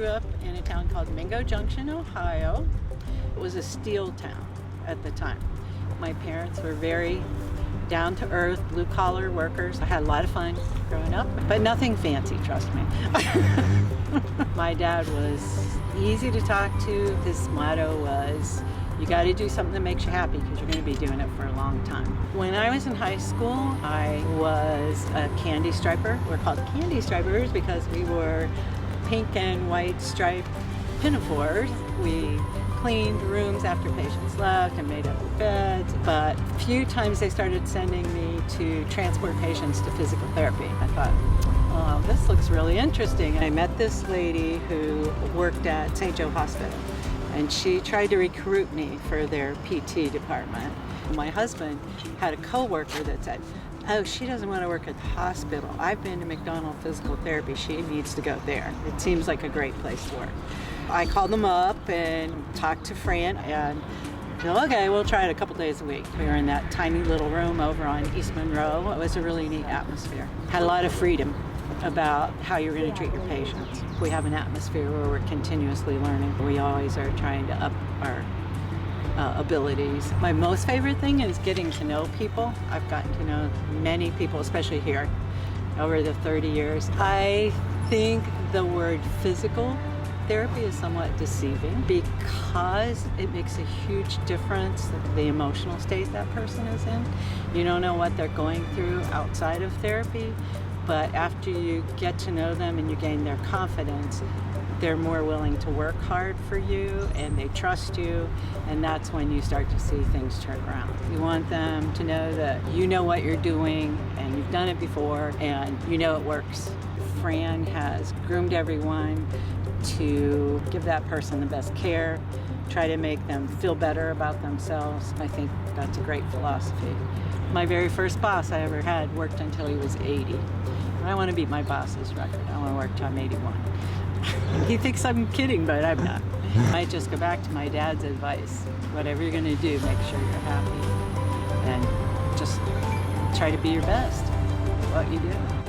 grew up in a town called Mingo Junction, Ohio. It was a steel town at the time. My parents were very down-to-earth, blue-collar workers. I had a lot of fun growing up, but nothing fancy, trust me. My dad was easy to talk to. His motto was, you got to do something that makes you happy because you're going to be doing it for a long time. When I was in high school, I was a candy striper. We're called candy stripers because we wore pink and white striped pinafores. We cleaned rooms after patients left and made up the beds, but a few times they started sending me to transport patients to physical therapy. I thought, oh, this looks really interesting. I met this lady who worked at St. Joe Hospital, and she tried to recruit me for their PT department. My husband had a coworker that said, oh, she doesn't want to work at the hospital. I've been to McDonald Physical Therapy. She needs to go there. It seems like a great place to work. I called them up and talked to Fran, and okay, we'll try it a couple days a week. We were in that tiny little room over on East Monroe. It was a really neat atmosphere. Had a lot of freedom about how you're going to treat your patients. We have an atmosphere where we're continuously learning. We always are trying to up our abilities. My most favorite thing is getting to know people. I've gotten to know many people, especially here, over the 30 years. I think the word physical therapy is somewhat deceiving because it makes a huge difference the emotional state that person is in. You don't know what they're going through outside of therapy, but after you get to know them and you gain their confidence, they're more willing to work hard for you and they trust you, and that's when you start to see things turn around. You want them to know that you know what you're doing and you've done it before and you know it works. Fran has groomed everyone to give that person the best care, try to make them feel better about themselves. I think that's a great philosophy. My very first boss I ever had worked until he was 80. I want to beat my boss's record. I want to work till I'm 81. He thinks I'm kidding, but I'm not. I might just go back to my dad's advice. Whatever you're going to do, make sure you're happy and just try to be your best at what you do.